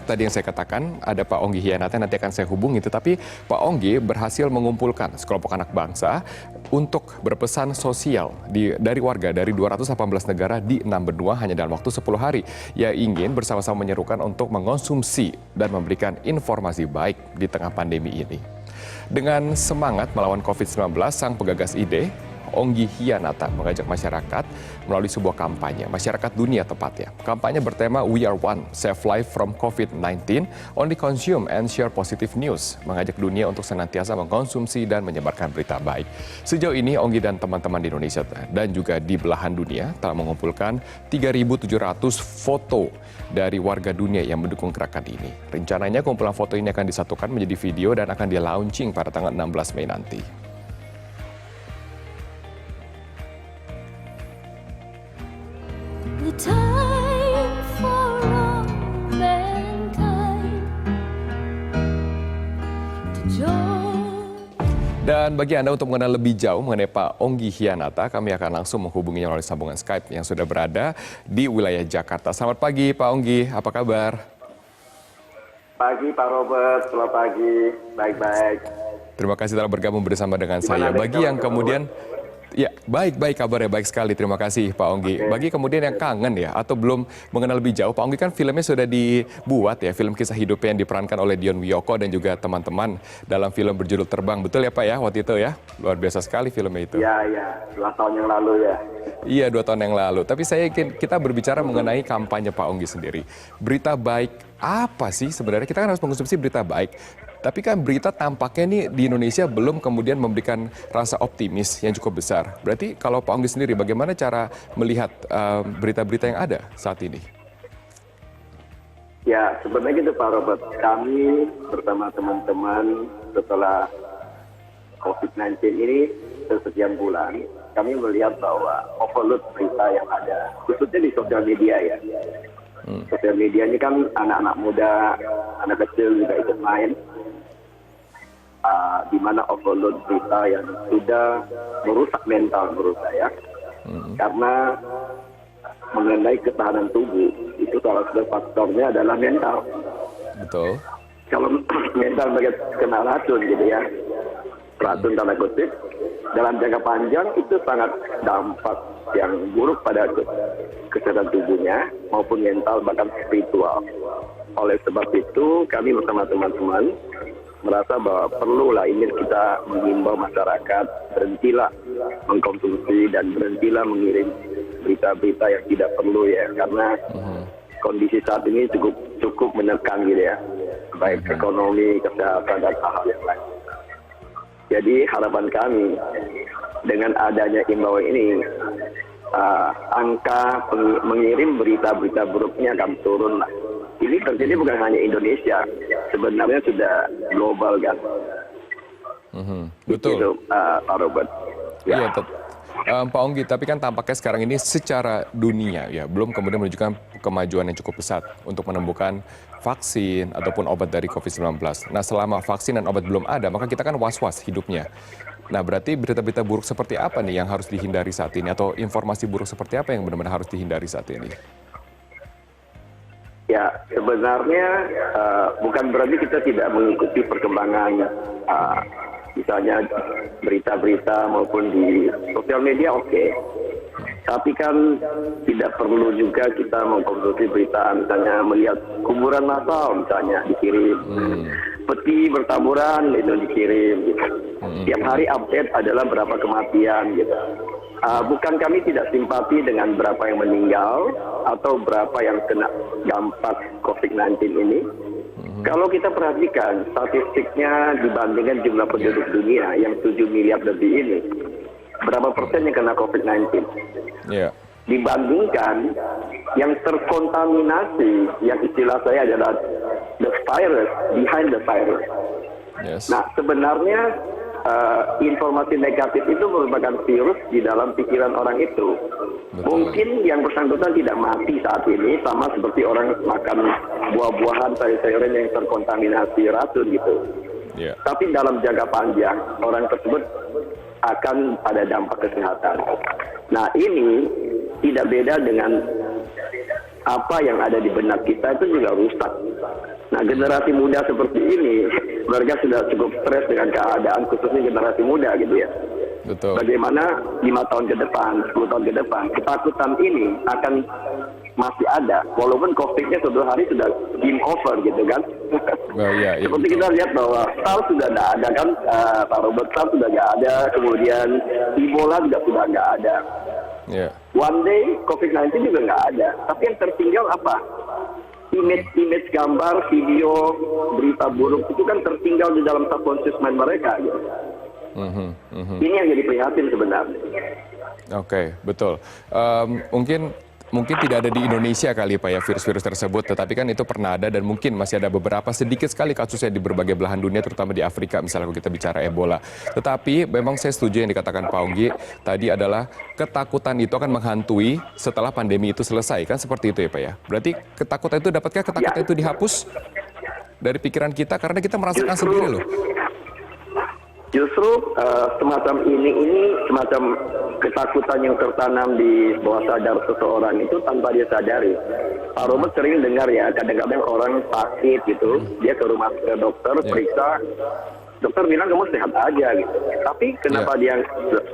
Tadi yang saya katakan, ada Pak Onggi Hianata, nanti akan saya hubungi. Tetapi Pak Onggi berhasil mengumpulkan sekelompok anak bangsa untuk berpesan sosial dari warga dari 218 negara di 6 benua hanya dalam waktu 10 hari. Ia ingin bersama-sama menyerukan untuk mengonsumsi dan memberikan informasi baik di tengah pandemi ini. Dengan semangat melawan COVID-19, sang penggagas ide, Onggi Hianata mengajak masyarakat melalui sebuah kampanye, masyarakat dunia tepatnya. Kampanye bertema We Are One, Save Life from COVID-19, Only Consume and Share Positive News, mengajak dunia untuk senantiasa mengkonsumsi dan menyebarkan berita baik. Sejauh ini Onggi dan teman-teman di Indonesia dan juga di belahan dunia telah mengumpulkan 3.700 foto dari warga dunia yang mendukung gerakan ini. Rencananya kumpulan foto ini akan disatukan menjadi video dan akan di-launching pada tanggal 16 Mei nanti. The time for all mankind to join. Dan bagi Anda untuk mengenal lebih jauh mengenai Pak Onggi Hianata, kami akan langsung menghubunginya melalui sambungan Skype yang sudah berada di wilayah Jakarta. Selamat pagi Pak Onggi, apa kabar? Pagi Pak Robert, selamat pagi, baik-baik. Terima kasih telah bergabung bersama dengan saya. Bagi yang kemudian... Ya, baik kabarnya, baik sekali. Terima kasih Pak Onggi. Bagi kemudian yang kangen ya, atau belum mengenal lebih jauh, Pak Onggi kan filmnya sudah dibuat ya, film kisah hidupnya yang diperankan oleh Dion Wiyoko dan juga teman-teman dalam film berjudul Terbang. Betul ya Pak ya, waktu itu ya? Luar biasa sekali filmnya itu. Ya, 2 tahun yang lalu ya. Iya, 2 tahun yang lalu. Tapi saya ingin kita berbicara mengenai kampanye Pak Onggi sendiri. Berita baik apa sih sebenarnya? Kita kan harus mengkonsumsi berita baik. Tapi kan berita tampaknya nih di Indonesia belum kemudian memberikan rasa optimis yang cukup besar. Berarti kalau Pak Onggi sendiri, bagaimana cara melihat berita-berita yang ada saat ini? Ya, sebenarnya gitu Pak Robert. Kami bersama teman-teman setelah COVID-19 ini sekian bulan, kami melihat bahwa overload berita yang ada, khususnya di sosial media ya. Sosial media ini kan anak-anak muda, anak kecil juga ikut main. Di mana overload berita yang sudah merusak mental menurut saya. Karena mengenai ketahanan tubuh, itu salah satu faktornya adalah mental. Betul. Kalau mental bagai kena racun gitu ya, racun tanda kutip, dalam jangka panjang itu sangat dampak yang buruk pada kesehatan tubuhnya maupun mental bahkan spiritual. Oleh sebab itu kami bersama teman-teman merasa bahwa perlulah ini kita mengimbau masyarakat berhentilah mengkonsumsi dan berhentilah mengirim berita-berita yang tidak perlu ya, karena kondisi saat ini cukup menekan gitu ya, baik ekonomi, kesehatan dan hal-hal yang lain. Jadi harapan kami dengan adanya imbauan ini, angka mengirim berita-berita buruknya akan turun lah. Ini terjadi bukan hanya Indonesia, sebenarnya sudah global kan. Betul. Itu, Pak Robert. Ya. Iya, Pak Onggi, tapi kan tampaknya sekarang ini secara dunia ya belum kemudian menunjukkan kemajuan yang cukup pesat untuk menemukan vaksin ataupun obat dari COVID-19. Nah, selama vaksin dan obat belum ada, maka kita kan was-was hidupnya. Nah, berarti berita-berita buruk seperti apa nih yang harus dihindari saat ini, atau informasi buruk seperti apa yang benar-benar harus dihindari saat ini? Ya, sebenarnya bukan berarti kita tidak mengikuti perkembangan misalnya berita-berita maupun di sosial media oke. Tapi kan tidak perlu juga kita mengkonsumsi berita misalnya melihat kuburan massal misalnya dikirim. Peti bertaburan itu dikirim gitu. Tiap hari update adalah berapa kematian gitu. Bukan kami tidak simpati dengan berapa yang meninggal atau berapa yang kena dampak COVID-19 ini. Kalau kita perhatikan statistiknya dibandingkan jumlah penduduk dunia yang 7 miliar lebih ini, berapa persen yang kena COVID-19? Yeah. Dibandingkan yang terkontaminasi, yang istilah saya adalah the virus behind the virus. Yes. Nah, sebenarnya informasi negatif itu merupakan virus di dalam pikiran orang itu. Betul. Mungkin yang bersangkutan tidak mati saat ini, sama seperti orang makan buah-buahan, sayur-sayuran yang terkontaminasi racun gitu. Yeah. Tapi dalam jangka panjang, orang tersebut akan ada dampak kesehatan. Nah, ini tidak beda dengan apa yang ada di benak kita itu juga rusak. Nah, generasi muda seperti ini, mereka sudah cukup stres dengan keadaan, khususnya generasi muda gitu ya. Betul. Bagaimana 5 tahun ke depan, 10 tahun ke depan, ketakutan ini akan masih ada, walaupun COVID-nya suatu hari sudah game over gitu kan. Oh, iya, iya, Seperti kita lihat bahwa SARS sudah nggak ada kan, Pak Robert, SARS sudah nggak ada, kemudian Ebola juga sudah nggak ada. Iya. One day COVID-19 juga nggak ada, tapi yang tertinggal apa? Image gambar, video, berita buruk itu kan tertinggal di dalam subconscious mind mereka gitu. Ini yang jadi prihatin sebenarnya. Oke, betul. Mungkin tidak ada di Indonesia kali Pak ya virus-virus tersebut, tetapi kan itu pernah ada dan mungkin masih ada beberapa sedikit sekali kasusnya di berbagai belahan dunia, terutama di Afrika misalnya kalau kita bicara Ebola. Tetapi memang saya setuju yang dikatakan Pak Onggi tadi adalah ketakutan itu akan menghantui setelah pandemi itu selesai, kan seperti itu ya Pak ya? Berarti ketakutan itu, dapatkah ketakutan itu dihapus dari pikiran kita karena kita merasakan sendiri loh? Justru semacam ini semacam ketakutan yang tertanam di bawah sadar seseorang itu tanpa dia sadari. Pak Robert sering dengar ya, kadang-kadang orang sakit gitu, dia ke rumah ke dokter, periksa, dokter bilang kamu sehat aja gitu. Tapi kenapa dia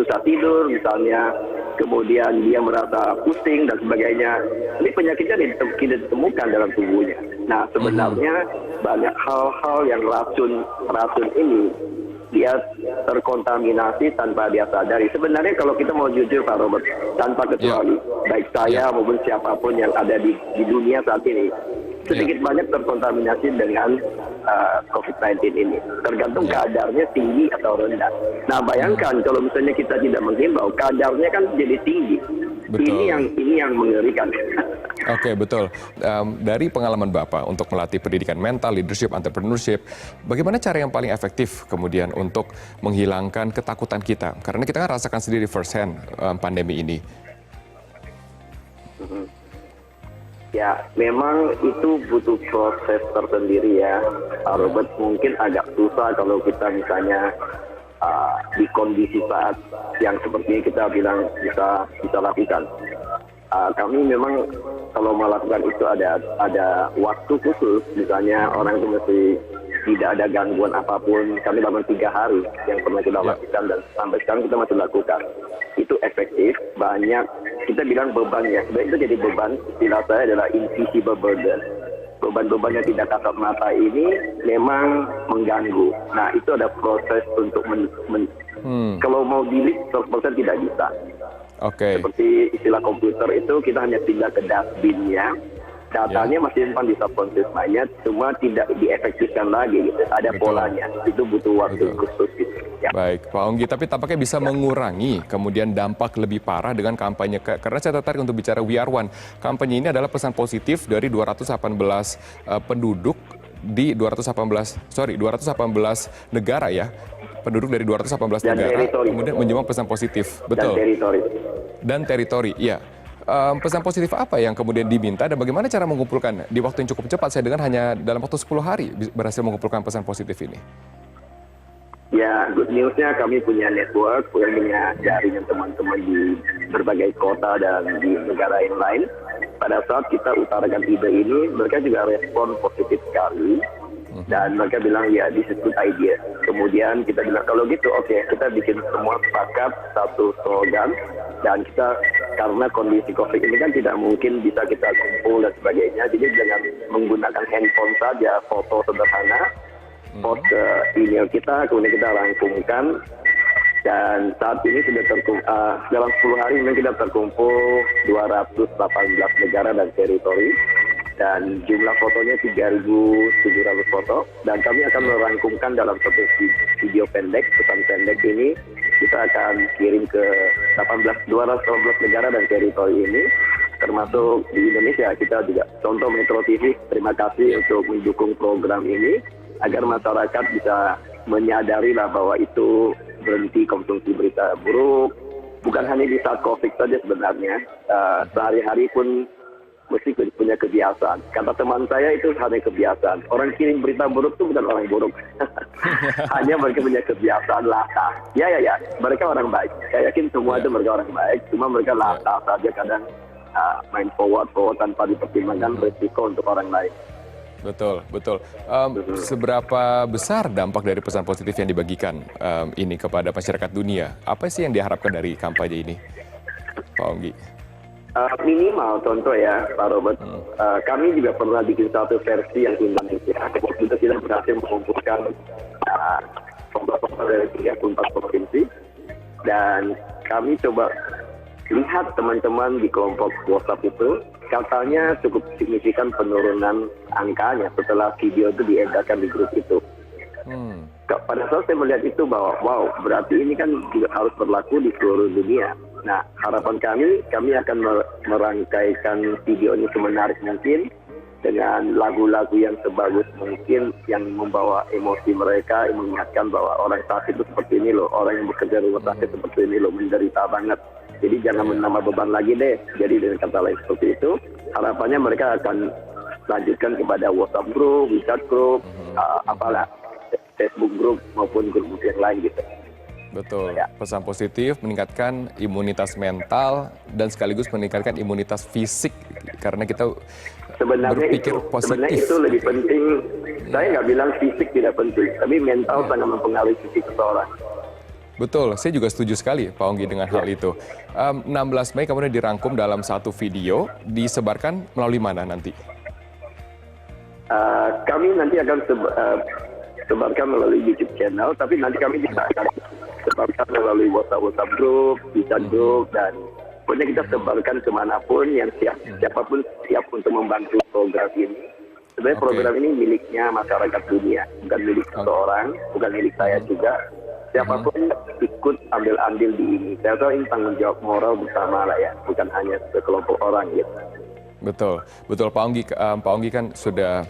susah tidur misalnya, kemudian dia merasa pusing dan sebagainya. Ini penyakitnya tidak ditemukan dalam tubuhnya. Nah, sebenarnya banyak hal-hal yang racun ini dia terkontaminasi tanpa dia sadari. Sebenarnya kalau kita mau jujur Pak Robert, tanpa kecuali, baik saya maupun siapapun yang ada di dunia saat ini, sedikit banyak terkontaminasi dengan COVID-19 ini. Tergantung kadarnya tinggi atau rendah. Nah, bayangkan kalau misalnya kita tidak menghimbau, kadarnya kan jadi tinggi. Betul. Ini yang mengerikan. Oke, betul. Dari pengalaman Bapak untuk melatih pendidikan mental, leadership, entrepreneurship, bagaimana cara yang paling efektif kemudian untuk menghilangkan ketakutan kita? Karena kita kan rasakan sendiri first hand pandemi ini. Ya, memang itu butuh proses tersendiri ya, Pak Robert. Mungkin agak susah kalau kita misalnya di kondisi saat yang seperti ini kita bilang bisa lakukan. Kami memang kalau melakukan itu ada waktu khusus, misalnya orang itu mesti tidak ada gangguan apapun. Kami lakukan 3 hari yang pernah kita lakukan dan sampai sekarang kita masih lakukan. Itu efektif, banyak kita bilang beban ya. Sebenarnya itu jadi beban, istilah saya adalah invisible burden. Beban-beban yang tidak kasat mata ini memang mengganggu. Nah, itu ada proses untuk kalau mau delete 100% tidak bisa. Oke. Seperti istilah komputer itu kita hanya pindah ke dustbin-nya, datanya masih simpan di subconscious mind-nya, cuma tidak diefektifkan lagi gitu. Ada polanya, itu butuh waktu khusus gitu. Ya. Baik, Pak Onggi, tapi tampaknya bisa mengurangi kemudian dampak lebih parah dengan kampanye. Karena saya tertarik untuk bicara We Are One. Kampanye ini adalah pesan positif dari 218 penduduk di 218 negara ya. Penduduk dari 218 Dan negara teritori. kemudian menyumbang pesan positif. Betul. Dan teritori, iya. Pesan positif apa yang kemudian diminta dan bagaimana cara mengumpulkan di waktu yang cukup cepat? Saya dengar hanya dalam waktu 10 hari berhasil mengumpulkan pesan positif ini. Ya, good news-nya kami punya network, punya jaringan teman-teman di berbagai kota dan di negara yang lain. Pada saat kita utarakan ide ini, mereka juga respon positif sekali. Dan mereka bilang, ya, this is good idea. Kemudian kita bilang, kalau gitu, oke, kita bikin semua sepakat satu slogan. Dan kita, karena kondisi COVID ini kan tidak mungkin bisa kita kumpul dan sebagainya. Jadi jangan menggunakan handphone saja, foto sederhana, post ke email kita, kemudian kita rangkumkan. Dan saat ini sudah dalam 10 hari memang kita terkumpul 218 negara dan teritori. Dan jumlah fotonya 3.700 foto. Dan kami akan merangkumkan dalam satu video pendek, pesan pendek ini. Kita akan kirim ke 218 negara dan teritori ini. Termasuk di Indonesia, kita juga contoh Metro TV, terima kasih untuk mendukung program ini. Agar masyarakat bisa menyadari lah bahwa itu berhenti konsumsi berita buruk. Bukan hanya di saat COVID saja sebenarnya. Sehari-hari pun mesti punya kebiasaan. Kata teman saya itu hanya kebiasaan. Orang kirim berita buruk itu bukan orang buruk. Hanya mereka punya kebiasaan latah. Ya. Mereka orang baik. Saya yakin semua itu mereka orang baik. Cuma mereka latah saja kadang main forward tanpa dipertimbangkan resiko untuk orang lain. Betul, betul. Seberapa besar dampak dari pesan positif yang dibagikan ini kepada masyarakat dunia? Apa sih yang diharapkan dari kampanye ini, Pak Onggi? Minimal contoh ya, Pak Robert. Kami juga pernah bikin satu versi yang Indonesia. Waktu itu kita berhasil mengumpulkan tokoh-tokoh dari 34 provinsi. Dan kami coba lihat teman-teman di kelompok WhatsApp itu, katanya cukup signifikan penurunan angkanya setelah video itu diedarkan di grup itu. Pada saat saya melihat itu bahwa wow, berarti ini kan juga harus berlaku di seluruh dunia. Nah, harapan kami akan merangkaikan video ini semenarik mungkin dengan lagu-lagu yang sebagus mungkin yang membawa emosi mereka, yang mengingatkan bahwa orang sakit itu seperti ini loh, orang yang bekerja di rumah sakit seperti ini loh, menderita banget. Jadi jangan menambah beban lagi deh. Jadi dengan kata lain seperti itu, harapannya mereka akan lanjutkan kepada WhatsApp group, WeChat group, apalah, Facebook group maupun grup-grup yang lain gitu. Betul, pesan positif meningkatkan imunitas mental dan sekaligus meningkatkan imunitas fisik karena kita berpikir positif. Sebenarnya itu lebih penting. Saya nggak bilang fisik tidak penting, tapi mental sangat mempengaruhi fisik seseorang. Betul, saya juga setuju sekali Pak Onggi dengan hal itu. 16 Mei kemudian dirangkum dalam satu video, disebarkan melalui mana nanti? Kami nanti akan sebarkan melalui YouTube channel, tapi nanti kami juga akan sebarkan melalui WhatsApp group, WeChat group, dan pokoknya kita sebarkan kemanapun yang siapapun siap untuk membantu program ini. Sebenarnya program ini miliknya masyarakat dunia, bukan milik seseorang, bukan milik saya juga. Siapapun ikut ambil andil di ini. Saya tahu ini tanggung jawab moral bersama lah ya, bukan hanya sekelompok orang gitu. Betul, betul Pak Onggi. Pak Onggi kan sudah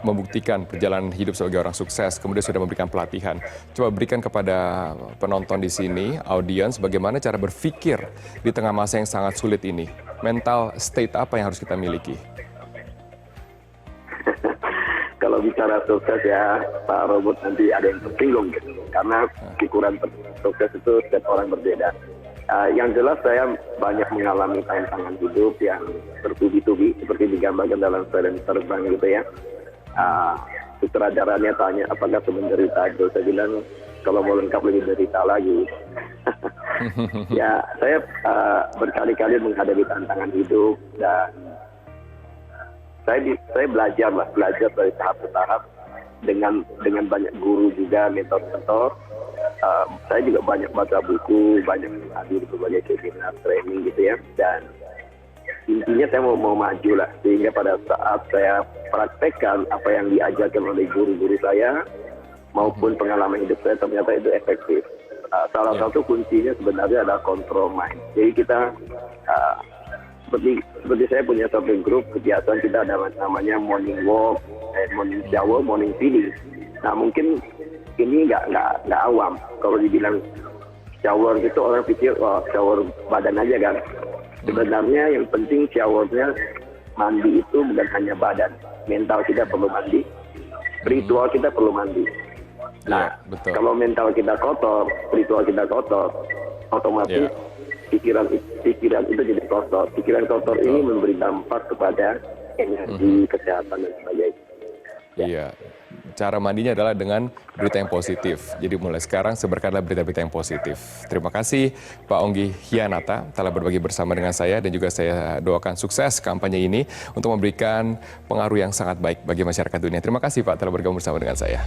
membuktikan perjalanan hidup sebagai orang sukses, kemudian sudah memberikan pelatihan. Coba berikan kepada penonton di sini, audiens, bagaimana cara berpikir di tengah masa yang sangat sulit ini. Mental state apa yang harus kita miliki? Kalau bicara sukses ya, Pak Robert, nanti ada yang tersinggung gitu. Karena ukuran sukses itu setiap orang berbeda. Yang jelas saya banyak mengalami tantangan hidup yang bertubi-tubi seperti digambarkan dalam film Terbang gitu ya. Sutradaranya tanya apakah semenderita itu, saya bilang kalau mau lengkap lebih derita lagi. Ya, saya berkali-kali menghadapi tantangan hidup dan saya belajar dari tahap ke tahap dengan banyak guru juga, mentor-mentor. Saya juga banyak baca buku, banyak hadir di berbagai seminar, training gitu ya. Dan intinya saya mau maju lah, sehingga pada saat saya praktekkan apa yang diajarkan oleh guru-guru saya maupun pengalaman hidup saya, ternyata itu efektif. Salah satu kuncinya sebenarnya adalah control mind. Jadi kita seperti saya punya satu grup kegiatan, kita ada namanya morning walk, morning shower, morning feeding. Nah mungkin ini nggak awam. Kalau dibilang shower itu orang pikir wah shower badan aja kan. Sebenarnya yang penting showernya mandi itu bukan hanya badan, mental kita perlu mandi, spiritual kita perlu mandi. Nah kalau mental kita kotor, spiritual kita kotor, otomatis pikiran itu jadi kotor. Pikiran kotor ini memberi dampak kepada energi, kesehatan dan sebagainya. Iya, cara mandinya adalah dengan berita yang positif. Jadi mulai sekarang sebarkanlah berita-berita yang positif. Terima kasih Pak Onggi Hianata telah berbagi bersama dengan saya dan juga saya doakan sukses kampanye ini untuk memberikan pengaruh yang sangat baik bagi masyarakat dunia. Terima kasih Pak telah bergabung bersama dengan saya.